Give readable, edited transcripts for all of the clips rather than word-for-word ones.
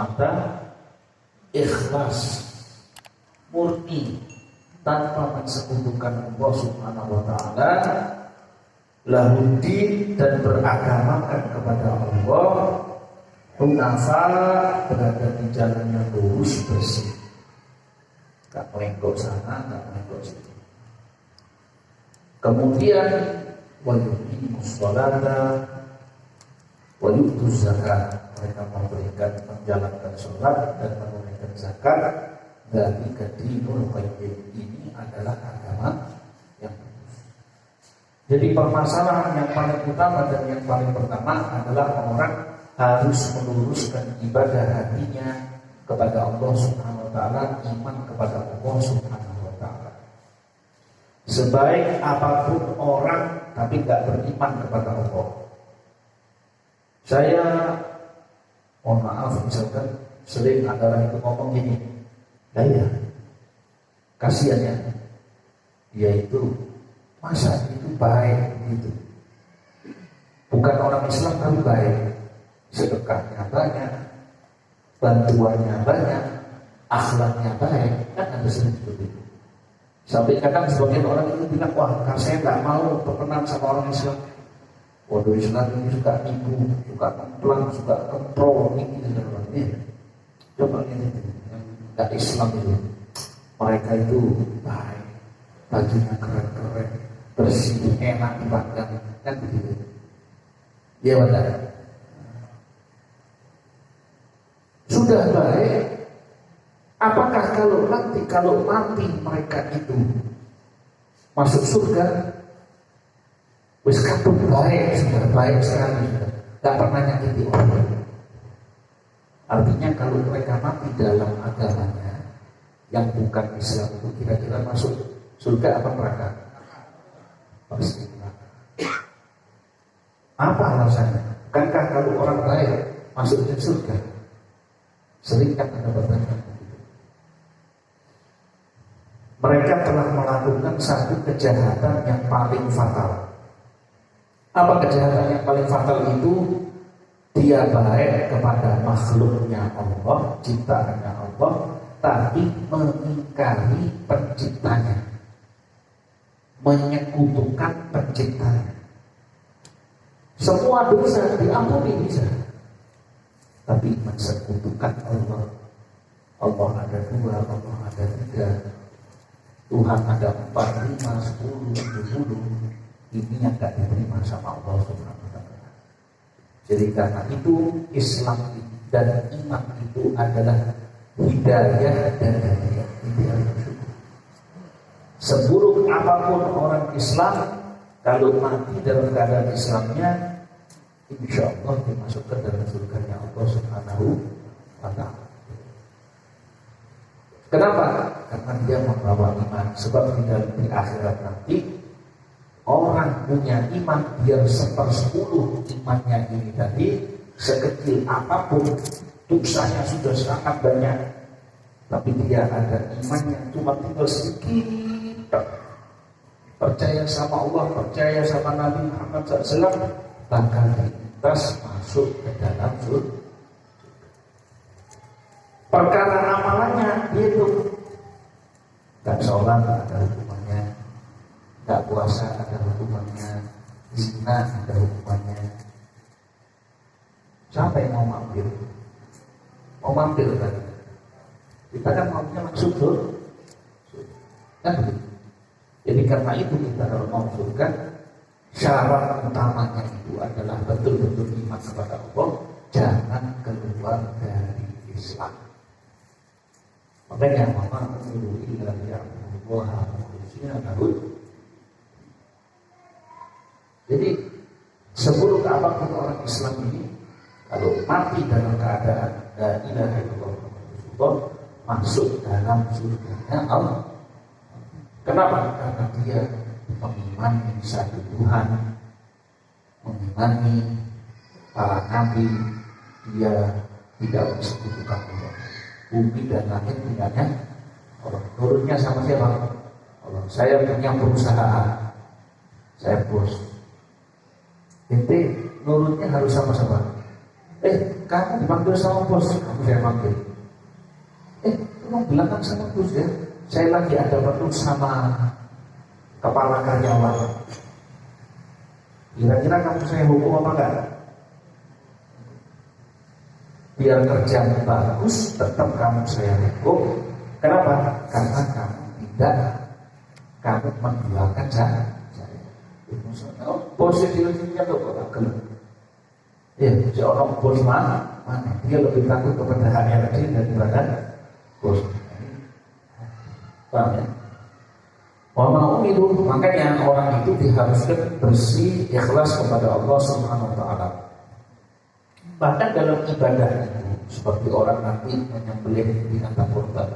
semata, ikhlas, murni, tanpa mensekutukan Allah Subhanahu wa Ta'ala, lahudin, dan beragamakan kepada Allah, hunafa, berada di jalan yang lurus bersih, tak melengkok sana, tak melengkok sini. Kemudian wayuqimus sholata wa yu'tuz zakat, mereka memberikan, menjalankan sholat dan menunaikan zakat. Dari dinul qayyim, ini adalah agama yang lurus. Jadi permasalahan yang paling utama dan yang paling pertama adalah orang harus meluruskan ibadah hatinya kepada Allah Subhanahu wa Ta'ala, iman kepada Allah Subhanahu wa Ta'ala. Sebaik apapun orang tapi tidak beriman kepada Allah. Saya mohon maaf, misalkan sering ada orang itu ngomong gini, ya kasihannya dia itu masa itu baik gitu, bukan orang Islam tapi baik, sedekahnya banyak, bantuannya banyak, akhlaknya baik, kan ada sering seperti itu. Sampai kadang sebagian orang itu bilang, wah saya nggak mau berkenan sama orang Islam. Waduh, Islam ini suka nipu, suka kemplang, suka kempro, ini dan lain-lain. Coba lihat itu, yang nggak Islam itu, mereka itu baik, bajunya keren-keren, bersih, enak dipandang, kan begitu. Ya benar. Sudah baik, apakah kalau mati mereka itu masuk surga? Wis kabeh baik, sudah baik sekali, tidak pernah nyakiti orang. Artinya kalau mereka mati dalam agamanya yang bukan Islam itu, kira-kira masuk surga apa neraka? Pasti neraka. Apa alasannya? Bukankah kalau orang baik masuk ke surga? Sering kan ada pertanyaan begitu. Mereka telah melakukan satu kejahatan yang paling fatal. Apa kejahatan yang paling fatal itu? Dia baik kepada makhluknya Allah, ciptaannya Allah, tapi mengingkari penciptanya, menyekutukan penciptanya. Semua dosa diampuni bisa, tapi mensekutukan Allah. Allah ada dua, Allah ada tiga, Tuhan ada 4, 5, 10, 20. Ini yang tidak diterima sama Allah Subhanahu wa Ta'ala. Jadi karena itu Islam dan iman itu adalah hidayah dan hidayah. Seburuk apapun orang Islam, kalau mati dalam keadaan Islamnya, insya Allah dimasukkan dalam surganya Allah Subhanahu wa Ta'ala. Kenapa? Karena dia membawa iman. Sebab di akhirat nanti orang punya iman, biar 1/10 imannya ini tadi, sekecil apapun dosanya sudah sangat banyak, tapi dia ada imannya cuma tinggal sedikit, percaya sama Allah, percaya sama Nabi Muhammad SAW, bakal dilintas masuk ke dalam surga. Perkara amalannya dia itu gak sholat ada hukumannya, gak puasa ada hukumannya, zina ada hukumannya. Siapa yang mau mampir? Mau mampir kan? Kita kan maunya langsung surga. Kan begitu. Jadi karena itu kita kalau mau surga, syarat utamanya itu adalah betul-betul iman kepada Allah, jangan keluar dari Islam. Makanya mama menyuruh ila ya'budullaha mukhlisina lahu. Jadi seburuk apapun orang Islam ini, kalau mati dalam keadaan la ilaha illallah, masuk dalam surganya Allah. Kenapa? Karena dia mengimani satu Tuhan, mengimani para nabi, dia tidak mensekutukan Allah. Bumi dan langit punyanya Allah. Nurutnya sama siapa? Allah. Saya punya perusahaan, saya bos. Ente nurutnya harus sama-sama. kamu dipanggil sama bos, kamu saya panggil. Tolong bilangkan sama bos ya, saya lagi ada perlu sama kepala karyawan. Kira-kira kamu saya hukum apa enggak? Biar kerjamu bagus, tetap kamu saya hukum. Kenapa? Karena kamu menduakan saya. Oh, bosnya dia tuh kok ya, seorang bos mana? Dia lebih takut kepada HRD daripada bos. Paham ya? Mau itu, makanya orang itu diharuskan bersih, ikhlas kepada Allah Subhanahu wa Ta'ala. Bahkan dalam ibadah itu, seperti orang nanti menyembelih binatang kurban,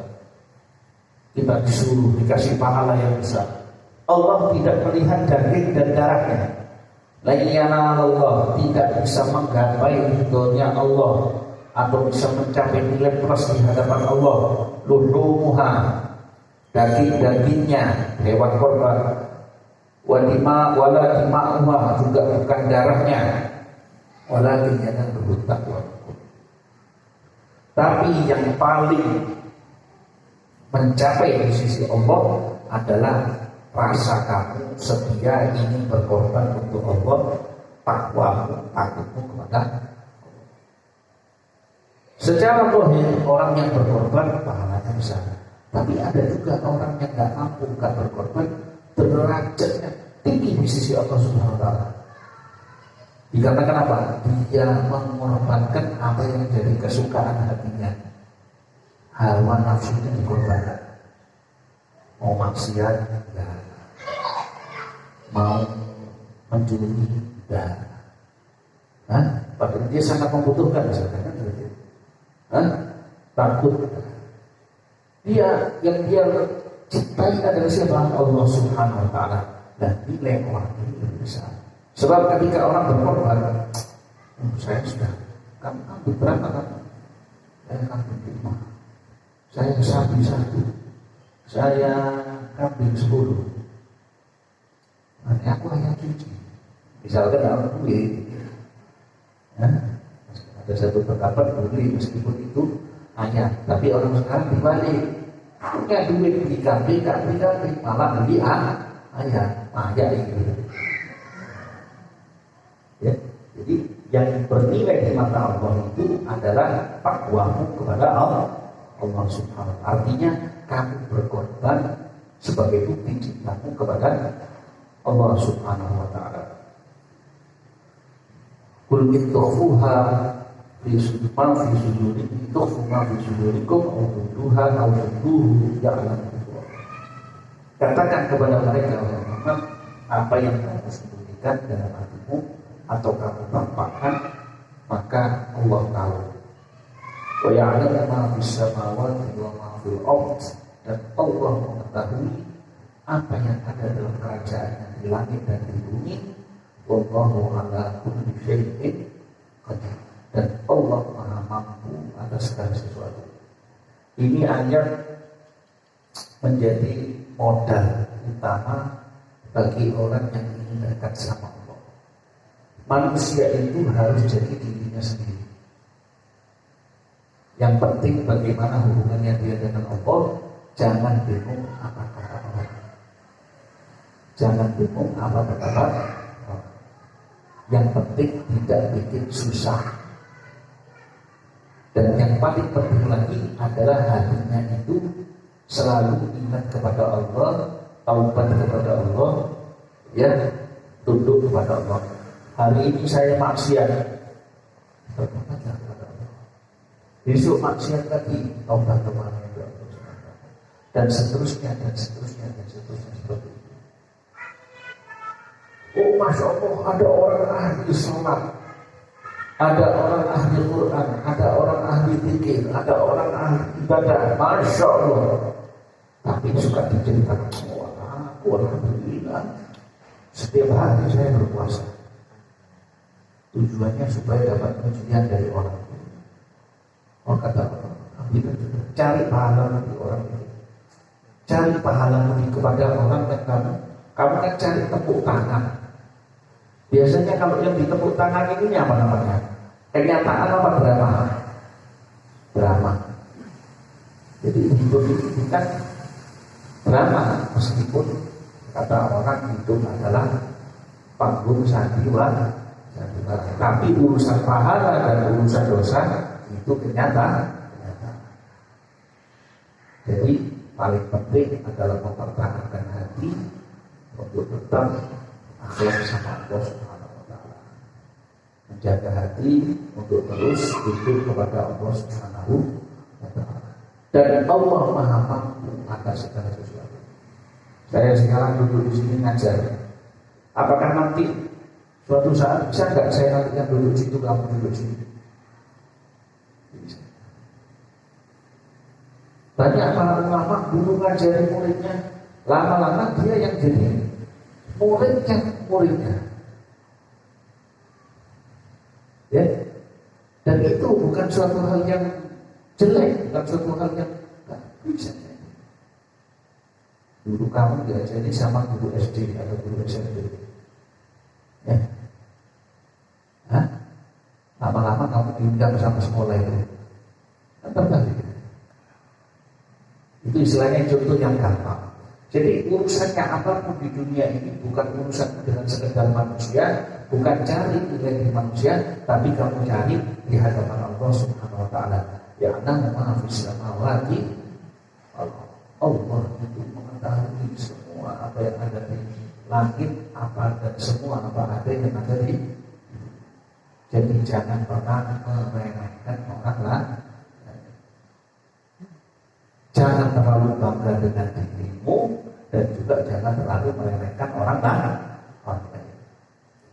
kita disuruh dikasih pahala yang besar. Allah tidak melihat daging dan darahnya. Lainnya Allah tidak bisa menggapai ridhonya Allah atau bisa mencapai nilai plus di hadapan Allah. Luhumuha, daging-dagingnya hewan korban, wala dima'uha, juga bukan darahnya, walakin yang bertakwa. Tapi yang paling mencapai di sisi Allah adalah rasa kamu setia ingin berkorban untuk Allah, takwamu, takutmu kepada Allah. Secara zahir orang yang berkorban pahalanya besar. Tapi ada juga orang yang nggak mampu, nggak berkorban, derajatnya tinggi di sisi Allah Subhanahu wa Ta'ala. Dikatakan apa? Dia mengorbankan apa yang menjadi kesukaan hatinya. Hawa nafsunya dikorbankan. Mau maksiat, ya. Mau mencuri, ya. Padahal dia sangat membutuhkan misalkan. Takut. Dia yang dia cintai adalah siapa? Allah Subhanahu wa Ta'ala. Dan nilai orang ini lebih besar. Sebab ketika orang berkorban, saya sudah ambil berapa kan? Saya ambil 5. Saya sapi 1. Saya ambil 10. Nanti aku hanya cuci. Misalkan orang duit, ada satu pendapat beli meskipun itu hanya, tapi orang sekarang dibalik, punya duit beli kambing, malah beli ayam itu. Ya, jadi yang bernilai di mata Allah itu adalah takwamu kepada Allah Subhanahu wa Ta'ala. Artinya kamu berkorban sebagai bukti cintamu kepada Allah Subhanahu wa Ta'ala. Qul ittaquha fi sudurikum tukhfa fi sudurikum aw tuduha aw tuduhu ya'lamu. Katakan kepada mereka Muhammad, apa yang kamu sembunyikan dalam hatimu atau kamu tampakkan, maka Allah tahu. Wa ya'lamu ma fis samawati wa ma fil ardh, dan Allah mengetahui apa yang ada dalam kerajaan di langit dan di bumi. Wallahu ala kulli syai'in qadir, dan Allah Maha mampu atas segala sesuatu. Ini ayat menjadi modal utama bagi orang yang ingin dekat sama Allah. Manusia itu harus jadi dirinya sendiri. Yang penting bagaimana hubungannya dia dengan Allah. Jangan bingung apa kata orang. Jangan bingung apa kata orang. Yang penting tidak bikin susah. Dan yang paling penting lagi adalah hatinya itu selalu ingat kepada Allah, taubat kepada Allah, ya, tunduk kepada Allah. Hari ini saya maksiat, bertobatlah kepada Allah. Besok maksiat lagi, taubat kepada Allah. Dan seterusnya seperti itu. Oh, Masya Allah, ada orang ahli sholat, ada orang ahli Quran, ada orang ahli zikir, ada orang ahli ibadah, Masya Allah. Tapi suka diceritakan, aku alhamdulillah setiap hari saya berpuasa. Tujuannya supaya dapat pujian dari orang. Oh, kata orang, cari pahala dari orang itu. Cari pahala lebih kepada orang yang kamu kan cari tepuk tangan. Biasanya kalau yang ditepuk tangan ini apa namanya? Kenyataan apa drama? Drama. Jadi hidup itu bukan drama, meskipun kata orang hidup adalah panggung sandiwara. Tapi urusan pahala dan urusan dosa itu kenyataan. Jadi paling penting adalah mempertahankan hati untuk tetap akhlak sama Allah Subhanahu wa taala. Menjaga hati untuk terus tunduk kepada Allah Subhanahu wa taala. Dan Allah Maha mampu atas segala sesuatu. Saya sekarang duduk di sini ngajar. Apakah nanti suatu saat bisa nggak saya nantikan duduk situ, kamu duduk sini? Bisa. Banyak para ulama dulu ngajari muridnya, lama-lama dia yang jadi muridnya. Ya, dan itu bukan suatu hal yang jelek, bukan suatu hal yang nggak bisa. Dulu kamu diajari sama guru SD atau guru SMP. Ya. Hah? Lama-lama kamu diundang sama sekolah itu. Kan terbalik. Itu istilahnya contoh yang gampang. Jadi urusannya apapun di dunia ini bukan urusan dengan sekedar manusia, bukan cari nilai di manusia, tapi kamu cari di hadapan Allah Subhanahu wa taala. Ya anna ma fis samawati, Allah itu mengetahui semua apa yang ada di langit, apa dan semua apa ada yang ada di. Jadi jangan pernah meremehkan orang lain. Jangan terlalu bangga dengan dirimu dan juga jangan terlalu meremehkan orang lain.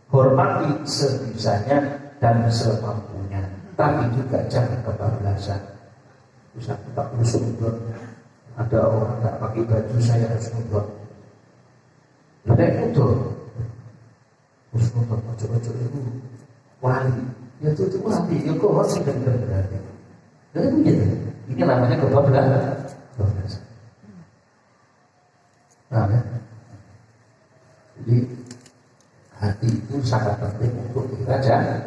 Hormati sebisanya dan semampunya, tapi juga jangan kebablasan. Bisa tak perlu nudon. Ada orang tak pakai baju saya harus nudon. Ada yang nudon. Harus nudon ojo-ojo itu wali. Ya itu wali. Ya kok harus benar-benar. Jadi begitu. Ini namanya kebablasan. Nah, ya. Jadi hati itu sangat penting untuk kita jaga.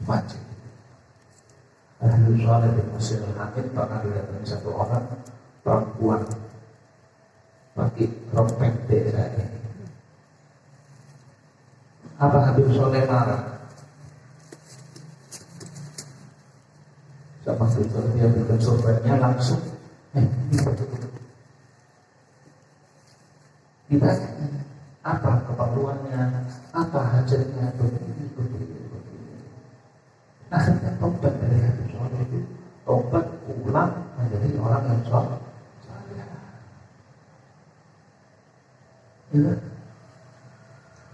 Wajib. Habib Shaleh bin Masih Al-Hamid pernah dilihat satu orang perempuan pakai rok pendek saja. Apa Habib Shaleh marah? Sama itu dia bukan sobatnya langsung ditanya apa keperluannya, apa hajatnya, begini. Akhirnya tobat dari Habib Shaleh itu, tobat pulang menjadi orang yang soleh. Ya.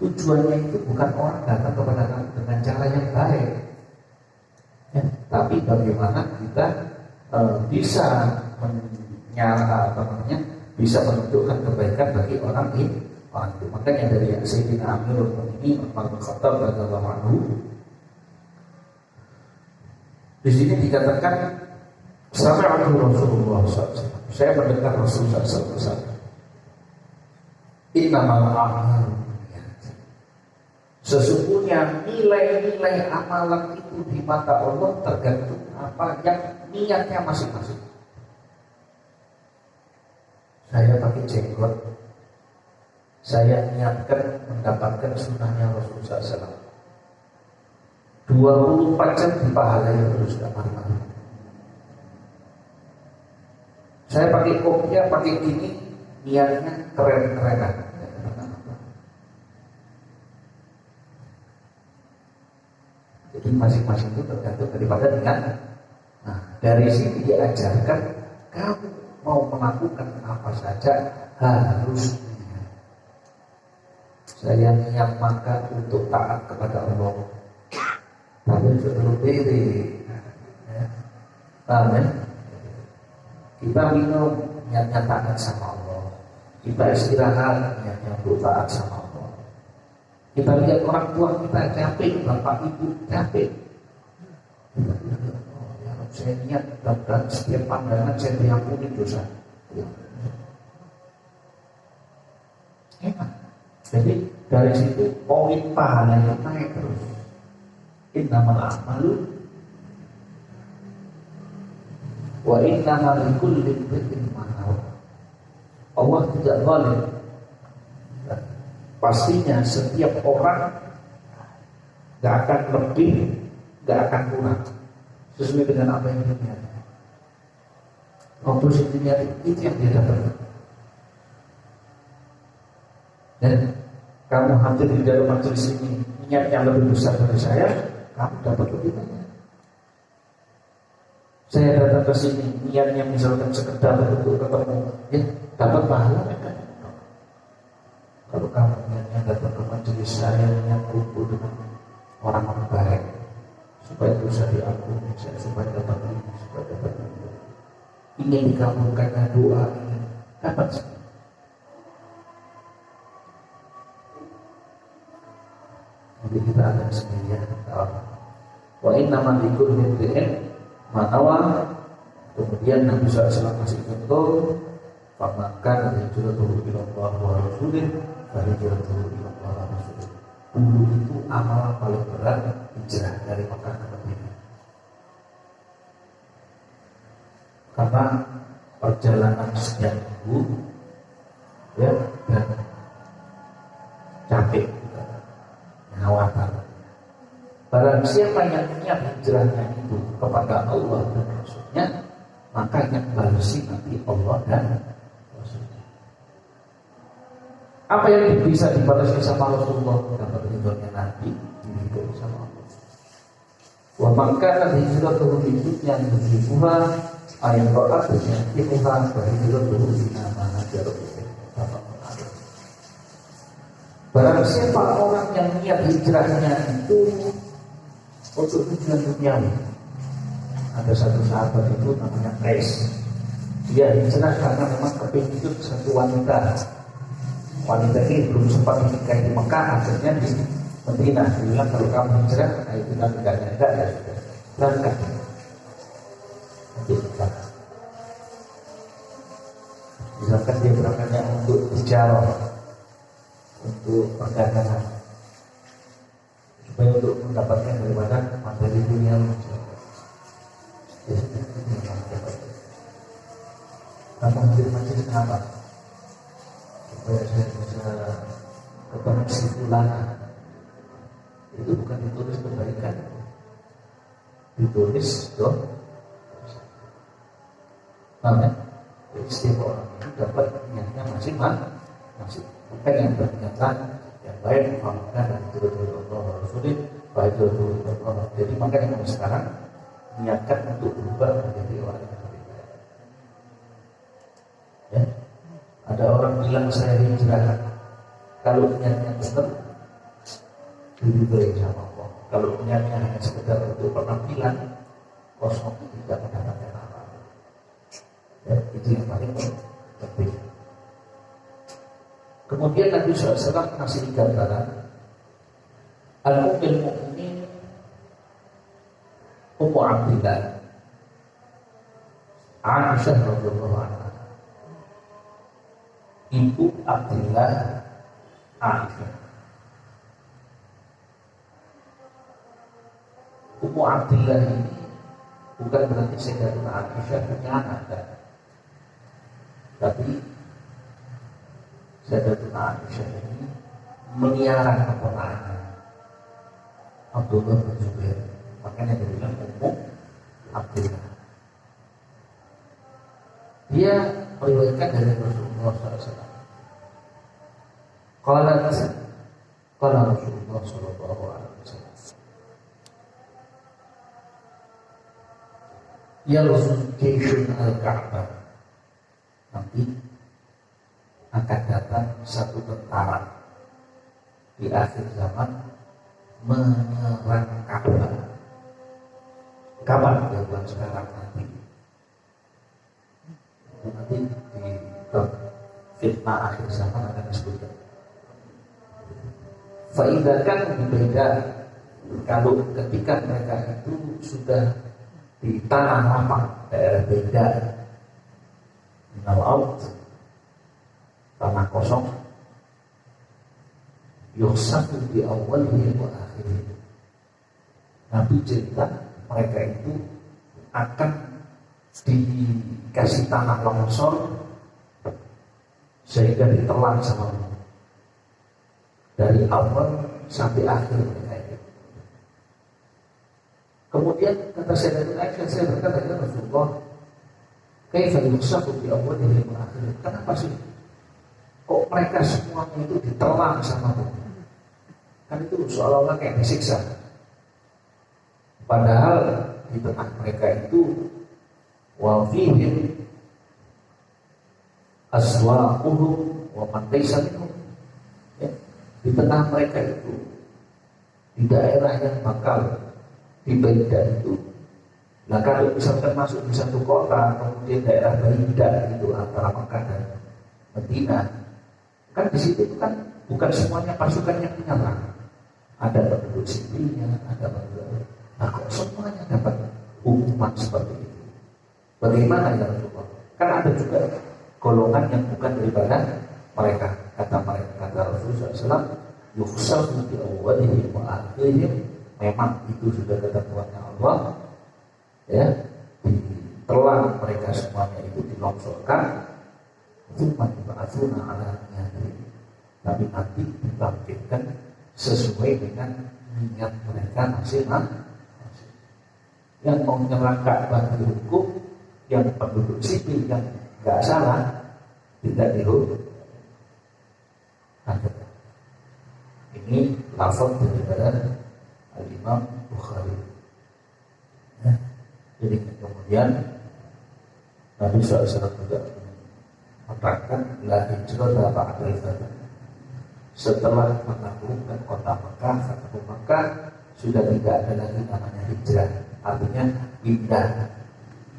Tujuannya itu bukan orang datang kepada kamu dengan cara yang baik, ya, tapi bagaimana kita bisa bisa menunjukkan kebaikan bagi orang itu. Makanya dari Sayyidina Amirul Mukminin Umar bin Khattab radhiyallahu anhu, di sini dikatakan sami'tu Rasulullah SAW. Saya mendengar Rasulullah SAW. Innamal a'malu binniyat. Sesungguhnya nilai-nilai amalan itu di mata Allah tergantung apa yang niatnya masing-masing. Saya pakai jenggot, saya niatkan mendapatkan sunnahnya Rasulullah SAW. 24 jam dipahalai terus kamar mandi. Saya pakai kopiah, pakai gini, niatnya keren-kerenan. Jadi masing-masing itu tergantung daripada niat. Nah, dari sini diajarkan kamu mau melakukan apa saja harus niat. Saya niat makan untuk taat kepada Allah. Tapi sebelum diri, ya. Amin. Kita minum niatnya taat sama Allah. Kita istirahat niatnya untuk taat sama Allah. Kita lihat orang tua kita capek, bapak ibu capek. Kita bilang, oh, ya Rabb, saya niat dan setiap pandangan saya diampuni dosa. Enak. Jadi dari situ poin pahalanya naik terus. innamal a'malu wa innamal likulli imri'in ma nawa. Allah tidak zalim. Pastinya setiap orang gak akan lebih, gak akan kurang sesuai dengan apa yang dia niat. Maupun niat itu yang dia dapatkan. Dan kamu hadir di dalam majelis ini niat yang lebih besar dari saya, kamu dapat lebih banyak. Saya datang ke sini niatnya misalkan sekedar untuk ketemu, ya dapat pahala kan? Kalau kamu niatnya datang ke majelis saya niat kumpul dengan orang-orang baik, supaya dosa diampuni, supaya dapat ini, supaya dapat ini. Ingin dikabulkannya doa ini dapat. Jadi kita ada sendirian. Wa innamal likulli imri'in ma nawa. Kemudian Nabi SAW kasih contoh, faman-kana hijratuhu ila Allah wa rasulih fa hijratuhu ila Allah wa rasulih. Dulu itu amal paling berat hijrah dari Mekah ke Madinah. Karena perjalanan sekian minggu, ya, dan capek, khawatir. Barang siapa yang niat hijrahnya itu kepada Allah dan Rasulnya, maka yang balesi nanti Allah dan Rasulnya. Apa yang bisa dibalasi sama Rasulullah? Dapat ridhonya Nabi, diridhoi sama Allah. Wa man kana hijratuhu li dunya yusibuha ayat ra'at yusibuha wa hijratuhu ila ma hajara ilaihi. Barang siapa orang yang niat hijrahnya itu untuk tujuan duniawi. Ada satu sahabat itu namanya Qais. Dia hijrah karena memang kepingin satu wanita. Wanita ini belum sempat menikah di Mekah, akhirnya di Madinah. Dia bilang kalau kamu hijrah, itu nanti gak nyangka ya sudah berangkat. Nanti kita. Misalkan dia berangkatnya untuk bicara, untuk perdagangan, supaya untuk mendapatkan daripada materi dunia. Kamu hadir majelis kenapa? Supaya saya bisa ketemu si fulana. Itu bukan ditulis kebaikan, ditulis dong. Namanya setiap orang itu dapat niatnya masing-masing. Bukan yang berniatan yang baik, maka dan itu Allah Rasulullah baik itu Allah. Jadi makanya kamu sekarang niatkan untuk berubah menjadi orang yang berbeda. Ya, ada orang bilang saya hijrah. Kalau niatnya benar, diridhoi sama Allah. Kalau niatnya hanya sekedar untuk penampilan, kosong tidak mendapatkan apa-apa. Ya, itu yang paling penting. Kemudian Nabi SAW kasih gambaran Al-Ummul Mu'minin Ummu Abdillah Aisyah radhiyallahu anha. Ibu Abdillah Aisyah. Ummu Abdillah ini bukan berarti Sayyidatuna Aisyah punya anak, tapi Sayyidatuna Aisyah ini meniara keponakannya Abdullah bin Zubair. Makanya dia bilang Ummu Abdillah. Dia meriwayatkan dari Rasulullah SAW. Qala Rasulullah SAW. Yalzum jaishun al-Ka'bah. Nanti akan datang satu tentara di akhir zaman menyerang Ka'bah. Kapan? Ya bukan sekarang, nanti. Nanti di fitnah akhir zaman akan disebutkan. Faidakan berbeda kalau ketika mereka itu sudah di tanah lapang, daerah beda, laut, tanah kosong, yuksatu di awalnya wa akhirnya. Nabi cerita mereka itu akan dikasih tanah longsor sehingga ditelan sama Allah dari awal sampai akhir mereka itu. Kemudian kata Sayyidatina Aisyah, saya berkata, ya Rasulullah, kaifa yusafu bi awwalihi wa akhirih? Kenapa sih kok mereka semuanya itu ditelan sama Allah? Kan itu seolah-olah kayak disiksa. Padahal di tengah mereka itu wa fihim aswaquhum wa man laysa minhum. Ya, di tengah mereka itu, di daerah yang bakal dibeda itu. Nah kalau misalkan masuk di satu kota, kemudian daerah beda itu antara Mekah dan Madinah, kan di situ kan bukan semuanya pasukan yang menyerang. Ada penduduk sipilnya, ada penduduk. Nah kok semuanya dapat hukuman seperti itu? Bagaimana ya Rasulullah? Kan ada juga golongan yang bukan daripada mereka. Kata Rasulullah SAW, yukhsafu bi awwalihim wa akhirihim. Memang itu sudah ketentuannya Allah, ya, ditelan mereka semuanya itu dilongsorkan, cuma diba'atsuna ala niyatihim, tapi nanti dibangkitkan sesuai dengan niat mereka masing-masing. Yang mau menyerang Ka'bah dihukum, yang penduduk sipil yang nggak salah tidak dihukum. Ini lafaz daripada Al-Imam Bukhari. Ya. Jadi kemudian Nabi SAW juga mengatakan la hijrah ba'dal fath. Setelah menaklukkan kota Mekah, Fathu Mekah, sudah tidak ada lagi namanya hijrah. Artinya pindah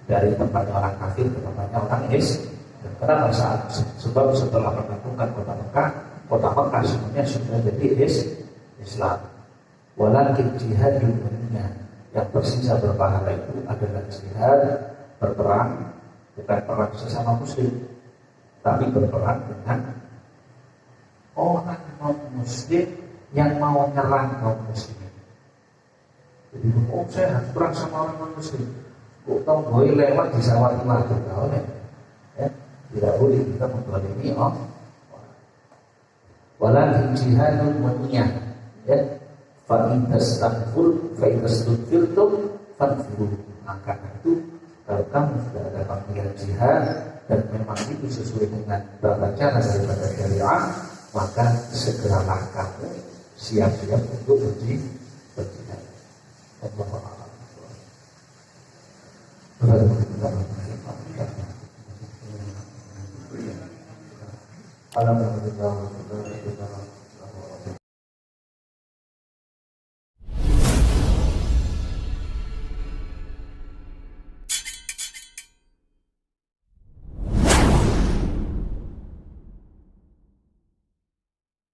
dari tempatnya orang kafir ke tempatnya orang Islam. Kenapa? Sebab setelah menaklukkan kota Mekah semuanya sudah jadi Islam. Walakin jihad dunia yang tersisa berpahala itu adalah jihad berperang, bukan perang sesama muslim, tapi berperang dengan orang non-muslim yang mau nyerang kaum muslimin. Jadi, saya harus perang sama orang non-muslim. Kok tahu boleh lewat di sawah lagi, boleh? Ya, tidak boleh kita mendolimi walakin jihadun dunia, ya. Fa'in tastakfirtum fanfiru. Maka itu kalau kamu sudah ada panggilan jihad dan memang itu sesuai dengan tata cara daripada syariat, maka segeralah kamu siap-siap untuk berjihad. Alhamdulillah.